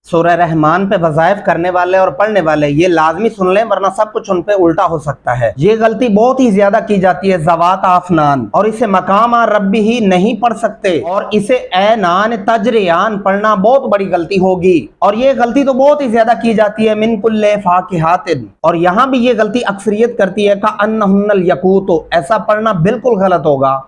सूरह रहमान पे वज़ाइफ करने वाले और पढ़ने वाले ये लाजमी सुन लें, वरना सब कुछ उन पे उल्टा हो सकता है। ये गलती बहुत ही ज्यादा की जाती है, ज़वात आफनान, और इसे मकाम रब्बी ही नहीं पढ़ सकते, और इसे ए नान तजरियान पढ़ना बहुत बड़ी गलती होगी। और ये गलती तो बहुत ही ज्यादा की जाती है, मिन कुल्ले फाकिहातिन, और यहाँ भी ये गलती अक्सरियत करती है का अन्नहुन्नल यकूतो, ऐसा पढ़ना बिल्कुल गलत होगा।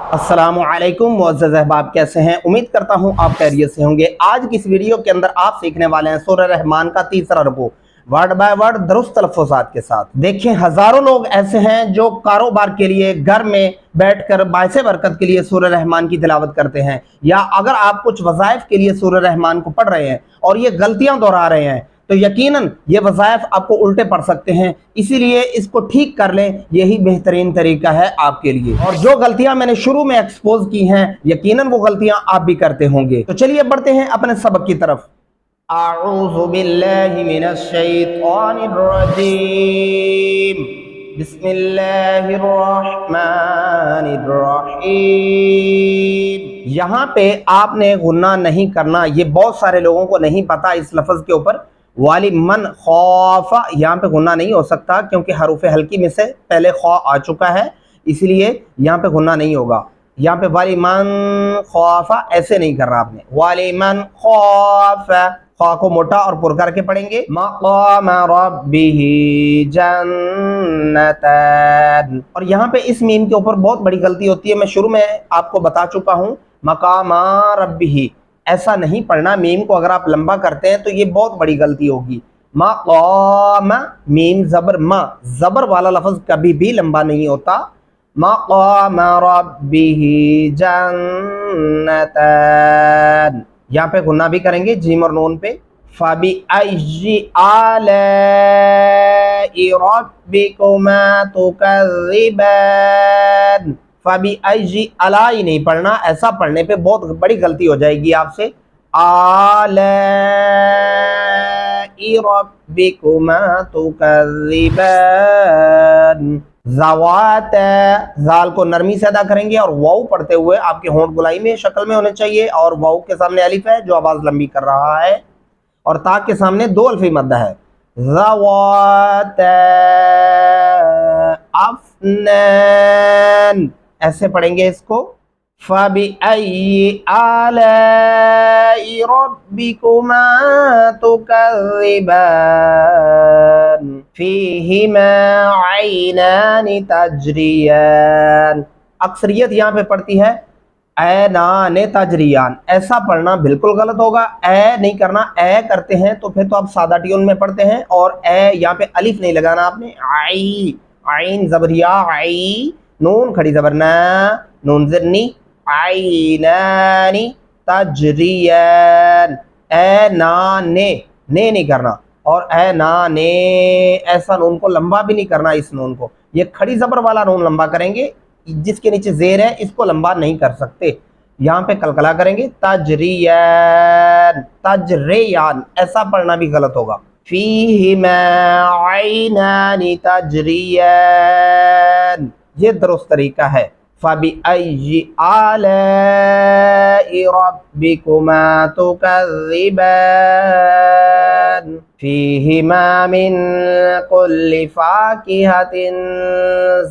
अस्सलामु अलैकुम मुअज़्ज़ज़ अहबाब, कैसे हैं? उम्मीद करता हूं आप खैरियत से होंगे। आज की इस वीडियो के अंदर आप सीखने वाले हैं सूरह रहमान का तीसरा रुकू, वर्ड बाय वर्ड दुरुस्त तलफ़्फ़ुज़ात के साथ। देखिए, हजारों लोग ऐसे हैं जो कारोबार के लिए घर में बैठकर बाइसे बरकत के लिए सूरह रहमान की तिलावत करते हैं, या अगर आप कुछ वज़ाइफ के लिए सूरह रहमान को पढ़ रहे हैं और ये गलतियां दोहरा रहे हैं, तो यकीनन ये वज़ाइफ आपको उल्टे पड़ सकते हैं। इसीलिए इसको ठीक कर लें, यही बेहतरीन तरीका है आपके लिए। और जो गलतियां मैंने शुरू में एक्सपोज की हैं, यकीनन वो गलतियां आप भी करते होंगे। तो चलिए बढ़ते हैं अपने सबक की तरफ। अऊज़ु बिल्लाहि मिनश शैतानिर रजीम, बिस्मिल्लाहिर रहमानिर रहीम। यहाँ पे आपने गुन्ना नहीं करना, ये बहुत सारे लोगों को नहीं पता। इस लफ्ज़ के ऊपर वाली मन खौफा, यहाँ पे गुन्ना नहीं हो सकता क्योंकि हरूफ हल्की में से पहले खौ आ चुका है, इसलिए यहाँ पे गुन्ना नहीं होगा। यहाँ पे वाली मन खौफा ऐसे नहीं करना आपने, वाली मन खौफा, खौ को मोटा और पुर करके पढ़ेंगे। मक़ाम रब्बिही जन्नतन, और यहाँ पे इस मीम के ऊपर बहुत बड़ी गलती होती है, मैं शुरू में आपको बता चुका हूँ। मक़ाम रब्बिही ऐसा नहीं पढ़ना, मीम को अगर आप लंबा करते हैं तो ये बहुत बड़ी गलती होगी। मक़ाम, मीम जबर मा, जबर वाला लफ्ज़ कभी भी लंबा नहीं होता। मक़ाम रब्बिही जन्नतन, यहाँ पे गुन्ना भी करेंगे जीम और नून पे। फ़बिअय्यि आलाइ रब्बिकुमा तुकज़्ज़िबान, फ़बिअय्यि अलाई नहीं पढ़ना, ऐसा पढ़ने पे बहुत बड़ी गलती हो जाएगी आपसे। आलाई रब्बिकुमा तुकज़्ज़िबान, ज़वात, जाल को नरमी से अदा करेंगे और वाऊ पढ़ते हुए आपके होंठ गुलाई में शक्ल में होने चाहिए, और वाऊ के सामने अलिफ है जो आवाज लंबी कर रहा है, और ता के सामने दो अल्फी मद्दा है। ज़वात अफ़नान, ऐसे पढ़ेंगे इसको। फ़बिअय्यि आलाइ रब्बिकुमा तुकज़्ज़िबान, फ़ीहिमा ऐनान तजरियान, अक्सरियत यहाँ पे पढ़ती है ऐनान तजरियान, ऐसा पढ़ना बिल्कुल गलत होगा। ए नहीं करना, ए करते हैं तो फिर तो आप सादा ट्यून में पढ़ते हैं, और ए यहाँ पे अलिफ नहीं लगाना आपने। आई, आइन जबरिया आई, नून खड़ी जबर ना, नून ज़िरनी, आइनानी तजरियान, ए ना ने नहीं करना, और ए ना ने ऐसा नून को लंबा भी नहीं करना। इस नून को, ये खड़ी जबर वाला नून लंबा करेंगे, जिसके नीचे जेर है इसको लंबा नहीं कर सकते। यहाँ पे कलकला करेंगे। तजरियान, तजरियान ऐसा पढ़ना भी गलत होगा। फ़ीहिमा ऐनान तजरियान, ये दुरुस्त तरीका है। फ़बिअय्यि आलाइ रब्बिकुमा तुकज़्ज़िबान, फ़ीहिमा मिन कुल्लि फ़ाकिहतिन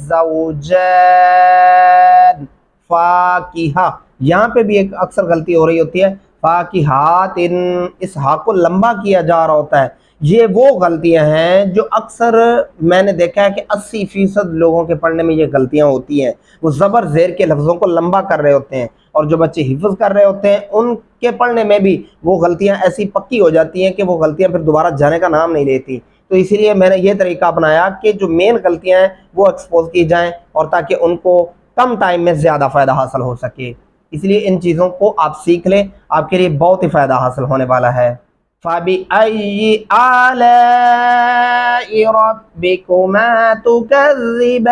ज़ौजान, फ़ाकिहा, यहाँ पे भी एक अक्सर गलती हो रही होती है। फ़ाकिहातिन, इस हा को लंबा किया जा रहा होता है। ये वो गलतियां हैं जो अक्सर मैंने देखा है कि 80% लोगों के पढ़ने में ये गलतियां होती हैं। वो ज़बर ज़ेर के लफ्ज़ों को लंबा कर रहे होते हैं, और जो बच्चे हिफ्ज़ कर रहे होते हैं उनके पढ़ने में भी वो गलतियां ऐसी पक्की हो जाती हैं कि वो गलतियां फिर दोबारा जाने का नाम नहीं लेती। तो इसीलिए मैंने ये तरीका अपनाया कि जो मेन गलतियाँ हैं वो एक्सपोज की जाएँ, और ताकि उनको कम टाइम में ज़्यादा फ़ायदा हासिल हो सके। इसलिए इन चीज़ों को आप सीख लें, आपके लिए बहुत ही फ़ायदा हासिल होने वाला है। फ़बिअय्यि आलाइ रब्बिकुमा तुकज़्ज़िबान,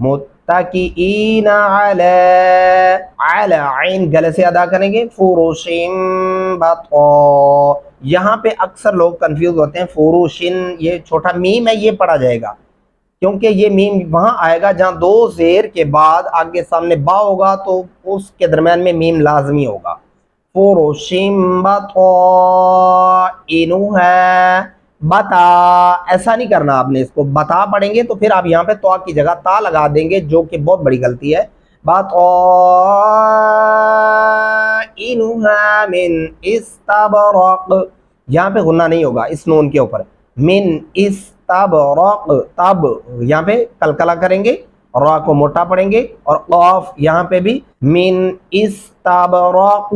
मुत्तकिईना अला, आइन गले से अदा करेंगे। फ़ुरुशिन बता, यहाँ पे अक्सर लोग कंफ्यूज होते हैं। फ़ुरुशिन, ये छोटा मीम है, ये पढ़ा जाएगा क्योंकि ये मीम वहाँ आएगा जहाँ दो ज़ेर के बाद आगे सामने बा होगा, तो उसके दरमियान में मीम लाजमी होगा। फुरुशिम बताइनुहा, बता, ऐसा नहीं करना आपने, इसको बता पढ़ेंगे तो फिर आप यहाँ पे तो की जगह ता लगा देंगे, जो कि बहुत बड़ी गलती है। बताइनुहा मिन इस्तबरक, यहाँ पे गुन्ना नहीं होगा इस नून के ऊपर। मिन इस्तबरक, तब यहाँ पे कलकला करेंगे, रा को मोटा पढ़ेंगे, और कॉफ यहाँ पे भी मिन इस्तबरक,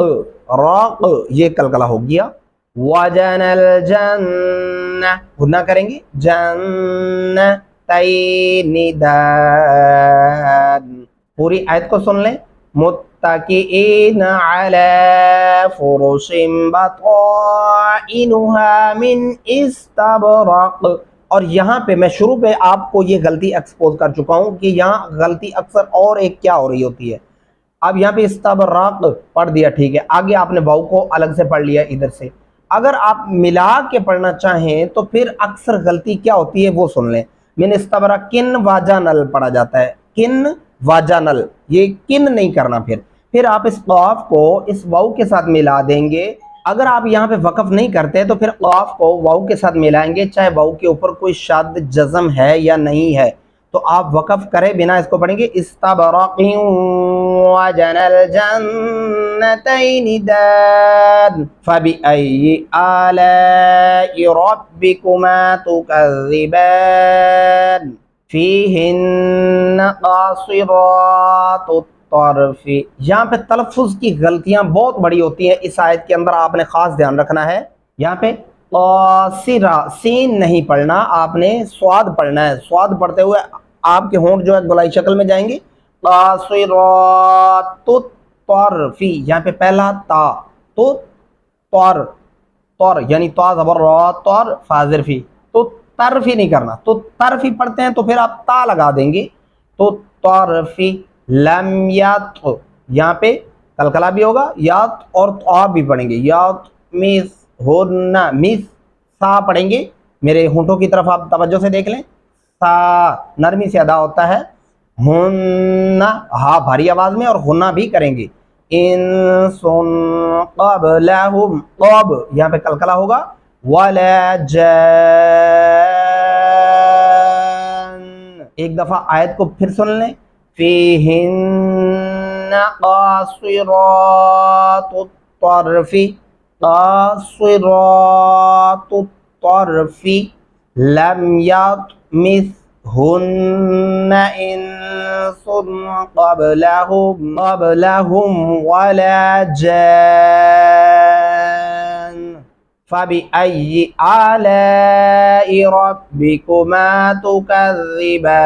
रक ये कलकला हो गया। वजनल जन्नह, गुन्ना करेंगे, जन्नतैनिदान। पूरी आयत को सुन लें, मुत्तकीईन अला फुरुशिन बताइनुहा मिन इस्तबरक। और यहाँ पे मैं शुरू पे आपको ये गलती एक्सपोज कर चुका हूँ कि यहाँ गलती अक्सर और एक क्या हो रही होती है। अब यहाँ पे इस्तबरक पढ़ दिया, ठीक है, आगे आपने वाव को अलग से पढ़ लिया इधर से। अगर आप मिला के पढ़ना चाहें तो फिर अक्सर गलती क्या होती है वो सुन लें। मैंने इस्तबरक किन वाजानल पढ़ा जाता है, किन वाजानल, ये किन नहीं करना। फिर आप इस क़ाफ को इस वाव के साथ मिला देंगे। अगर आप यहाँ पे वक़फ़ नहीं करते तो फिर क़ाफ को वाव के साथ मिलाएंगे, चाहे वाव के ऊपर कोई शाद जज़म है या नहीं है, तो आप वक़फ़ करे बिना इसको पढ़ेंगे। इस्तबरक़ी वजनल जन्नतैनिदान फबिअय्यि आलाइ रब्बिकुमा तुकज़्ज़िबान फ़ीहिन्ना क़ासिरातुत तर्फ़ी। यहाँ पे तलफ़ुज़ की गलतियाँ बहुत बड़ी होती हैं इस आयत के अंदर, आपने ख़ास ध्यान रखना है। यहाँ पे क़ासिरा, सीन नहीं पढ़ना, आपने स्वाद पढ़ना है। स्वाद पढ़ते हुए आपके होंठ जो है गोलाई शक्ल में जाएंगे। क़ासिरातुत तर्फ़ी, यहाँ पे पहला ता, तो तर, तर यानी ता ज़बर रा, तर फाज़िरफ़ी, तो तरफ़ी नहीं करना। तो तरफ़ी पढ़ते हैं तो फिर आप ता लगा देंगे, तो तरफ़ी। लम यात, यहाँ पे कलकला भी होगा, यात और तो भी पढ़ेंगे, यात मिस होना, मिस सा पढ़ेंगे। मेरे होंठों की तरफ आप तवज्जो से देख लें, सा नरमी से अदा होता है। हुन्ना, हा भारी आवाज में, और हुन्ना भी करेंगे। इन सुन क़ब्लहुम, क़ब यहाँ पे कलकला होगा। वला जान, एक दफा आयत को फिर सुन लें। फ़ीहिन्ना क़ासिरातुत तर्फ़ी, क़ासिरातुत तर्फ़ी लम यत्मिसहुन्ना इंसुन क़ब्लहुम वला जान फ़बिअय्यि आलाइ रब्बिकुमा तुकज़्ज़िबान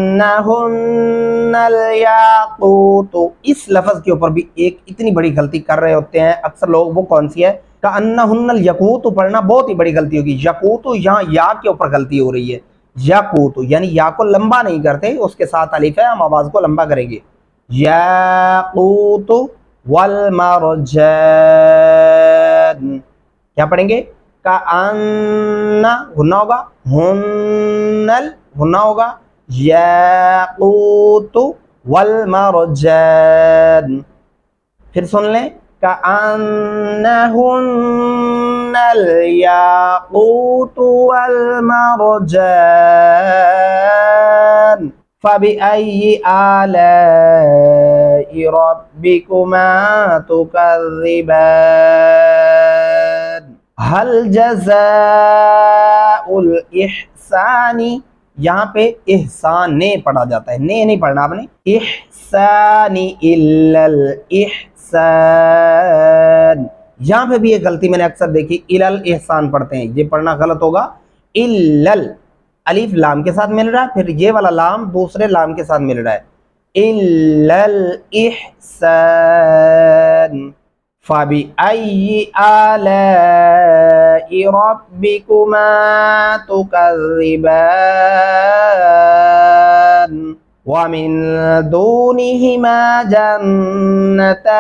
कअन्नहुन्नल याक़ूत। इस लफ्ज़ के ऊपर भी एक इतनी बड़ी गलती कर रहे होते हैं अक्सर लोग, वो कौन सी है? कअन्नहुन्नल याक़ूत पढ़ना बहुत ही बड़ी गलती होगी। याक़ूत यहाँ या के ऊपर गलती हो रही है। याक़ूत यानी या को लंबा नहीं करते, उसके साथ अलिफ है, हम आवाज़ को लंबा करेंगे। याक़ूत वल मरजान, क्या पढ़ेंगे? कअन्ना हुन्ना होगा, हुन्नल हुन्ना होगा, याक़ूत वल मरजान। फिर सुन लें, कअन्नहुन्नल याक़ूत वल मरजान फ़बिअय्यि आलाइ रब्बिकुमा तुकज़्ज़िबान हल जज़ाउल इहसानी। यहाँ पे इहसान ने पढ़ा जाता है, ने नहीं पढ़ना आपने। इहसानी इल्लल इहसान, यहाँ पे भी ये गलती मैंने अक्सर देखी, इलल इहसान पढ़ते हैं, ये पढ़ना गलत होगा। इल्लल अलिफ लाम के साथ मिल रहा है, फिर ये वाला लाम दूसरे लाम के साथ मिल रहा है। इल्लल इहसान फ़बिअय्यि आलाइ रब्बिकुमा तुकज़्ज़िबान वमिन दूनिहिमा जन्नतान।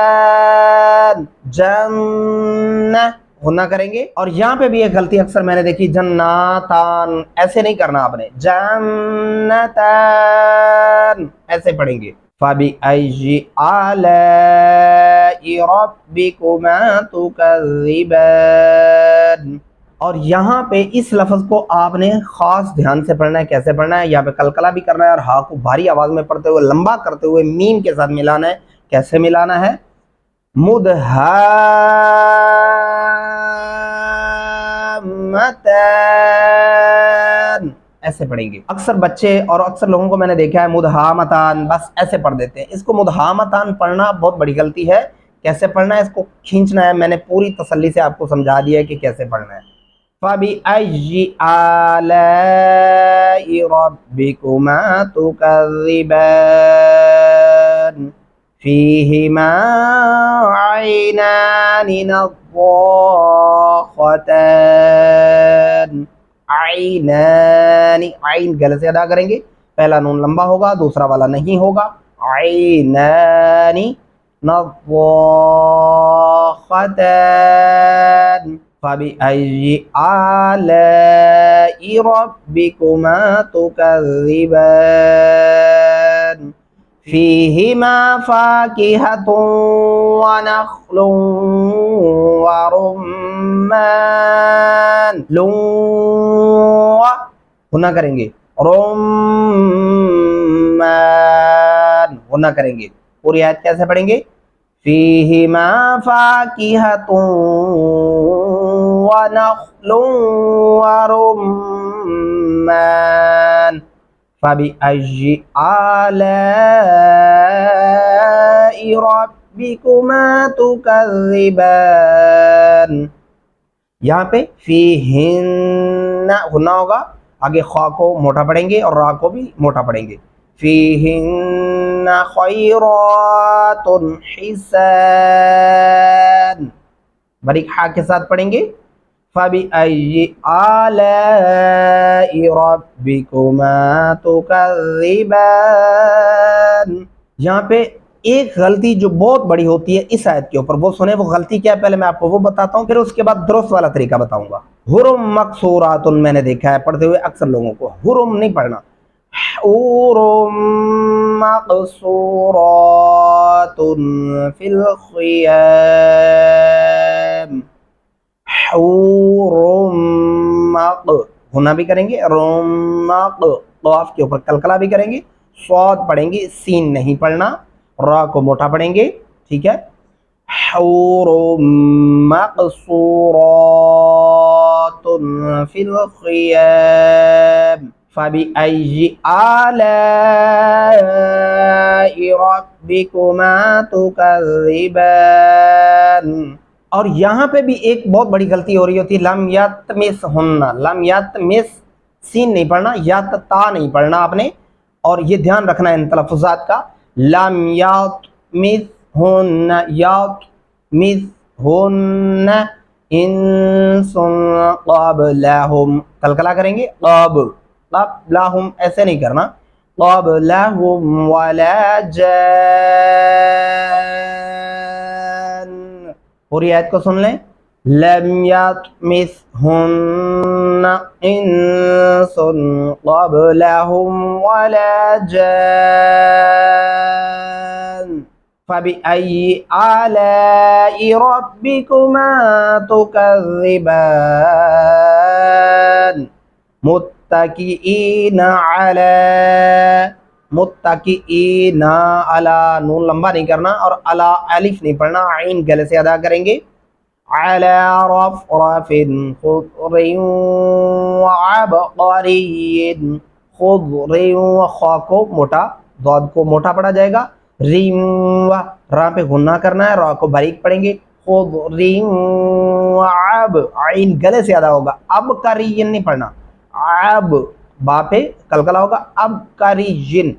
जन्नह होना करेंगे। और यहाँ पे भी एक गलती अक्सर मैंने देखी, जन्नातान ऐसे नहीं करना आपने, जन्नतान ऐसे पढ़ेंगे। فَبِأَيِّ آلَاءِ رَبِّكُمَا تُكَذِّبَانِ۔ اور یہاں پہ اس لفظ کو آپ نے خاص دھیان سے پڑھنا ہے۔ کیسے پڑھنا ہے؟ یہاں پہ قلقلہ بھی کرنا ہے اور ہا کو بھاری آواز میں پڑھتے ہوئے لمبا کرتے ہوئے میم کے ساتھ ملانا ہے۔ کیسے ملانا ہے؟ مدھامتان، ایسے پڑھیں گے۔ اکثر بچے اور اکثر لوگوں کو میں نے دیکھا ہے مدھامتان بس ایسے پڑھ دیتے ہیں۔ اس کو مدھامتان پڑھنا بہت بڑی غلطی ہے۔ کیسے پڑھنا ہے؟ اس کو کھینچنا ہے۔ میں نے پوری تسلی سے آپ کو سمجھا دیا ہے کہ کیسے پڑھنا ہے۔ فَبِأَيِّ آلَاءِ رَبِّكُمَا تُكَذِّبَانِ فِيهِمَا عَيْنَانِ نَضَّاخَتَانِ۔ عینان، عین گلے سے ادا کریں گے۔ پہلا نون لمبا ہوگا، دوسرا والا نہیں ہوگا۔ عینان نضاختان۔ فَبِأَيِّ آلَاءِ رَبِّكُمَا تُكَذِّبَانِ فِيهِمَا فَاكِهَةٌ وَنَخْلٌ وَرُمَّانٌ۔ غنہ کریں گے، رمان غنہ کریں گے۔ پوری آیت کیسے پڑھیں گے؟ فِيهِمَا فَاكِهَةٌ وَنَخْلٌ وَرُمَّانٌ فَبِأَيِّ آلَاءِ رَبِّكُمَا تُكَذِّبَانِ۔ یہاں پہ فِيهِنَّ غنہ ہوگا، آگے خواہ کو موٹا پڑھیں گے اور را کو بھی موٹا پڑھیں گے۔ فِيهِنَّ خَيْرَاتٌ حِسَانٌ، باریک ہا کے ساتھ پڑھیں گے۔ فَبِأَيِّ آلَاءِ رَبِّكُمَا تُكَذِّبَانِ۔ یہاں پہ ایک غلطی جو بہت بڑی ہوتی ہے اس آیت کے اوپر، وہ سنیں وہ غلطی کیا ہے، پہلے میں آپ کو وہ بتاتا ہوں، پھر اس کے بعد درست والا طریقہ بتاؤں گا۔ حرم مقصورات، میں نے دیکھا ہے پڑھتے ہوئے اکثر لوگوں کو حرم نہیں پڑھنا، حرم مقصورات فی الخیام۔ حرم غنہ بھی کریں گے، رمق قاف کے اوپر قلقلہ بھی کریں گے، صاد پڑھیں گے، سین نہیں پڑھنا، را کو موٹا پڑھیں گے، ٹھیک ہے۔ حرم مقصورات فی الخیام فَبِأَيِّ آلَاءِ رَبِّكُمَا تُكَذِّبَانِ۔ اور یہاں پہ بھی ایک بہت بڑی غلطی ہو رہی ہوتی ہے، لم یتمسہن، لم یتمس سین نہیں پڑھنا، یتتا نہیں پڑھنا آپ نے، اور یہ دھیان رکھنا ہے ان تلفظات کا۔ لم یتمسہن، یتمسہن انس قبلہم، قلقلہ کریں گے، قبلہم ایسے نہیں کرنا، قبلہم ولا جان۔ پوری آیت کو سن لیں، لم یتمسہن انس قبلہم ولا جان فَبِأَيِّ آلَاءِ رَبِّكُمَا تُكَذِّبَانِ مُتَّكِئِينَ عَلَى، متکئین علی، نون لمبا نہیں کرنا اور علی الف نہیں پڑھنا، عین گلے سے ادا کریں گے۔ علی رفرف خضر وعبقری، خضر خا کو موٹا، ضاد کو موٹا پڑھا جائے گا، ریم را پہ غنہ کرنا ہے، را کو باریک پڑھیں گے، خضر وعب، عین گلے سے ادا ہوگا، اب کری نہیں پڑھنا، اب با پہ قلقلہ ہوگا، اب کری جن،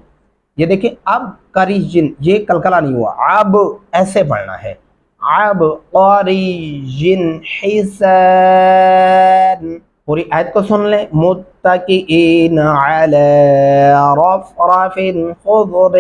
یہ دیکھیں اب کری جن، یہ قلقلہ نہیں ہوا، اب ایسے پڑھنا ہے، اب قاری جن حسان۔ پوری آیت کو سن لیں، متکئین علی رفرف خضر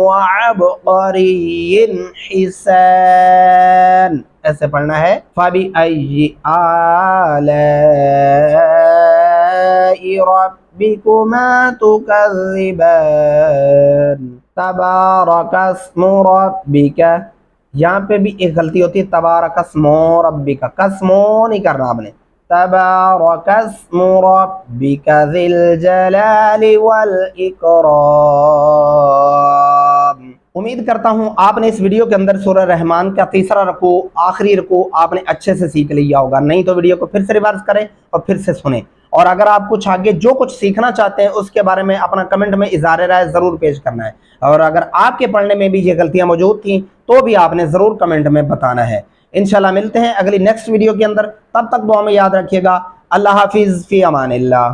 وعبقری حسان، ایسے پڑھنا ہے۔ فَبِأَيِّ آلَاءِ رَبِّكُمَا تُكَذِّبَانِ۔ तबारक अस्मु रब्बिका, यहाँ पे भी एक गलती होती है, तबारक अस्मु रब्बिका, कस्मो नहीं करना आपने, तबारक अस्मु रब्बिका ज़िल जलाली वल इकराम। उम्मीद करता हूँ आपने इस वीडियो के अंदर सूरह रहमान का तीसरा रुकू, आखिरी रुकू आपने अच्छे से सीख लिया होगा। नहीं तो वीडियो को फिर से रिवाइज करें और फिर से सुनें। और अगर आप कुछ आगे जो कुछ सीखना चाहते हैं उसके बारे में अपना कमेंट में इज़हार राय ज़रूर पेश करना है। और अगर आपके पढ़ने में भी ये गलतियां मौजूद थी तो भी आपने ज़रूर कमेंट में बताना है। इंशाल्लाह मिलते हैं अगली नेक्स्ट वीडियो के अंदर, तब तक दुआ में याद रखिएगा। अल्लाह हाफिज़, फ़ी अमानिल्लाह।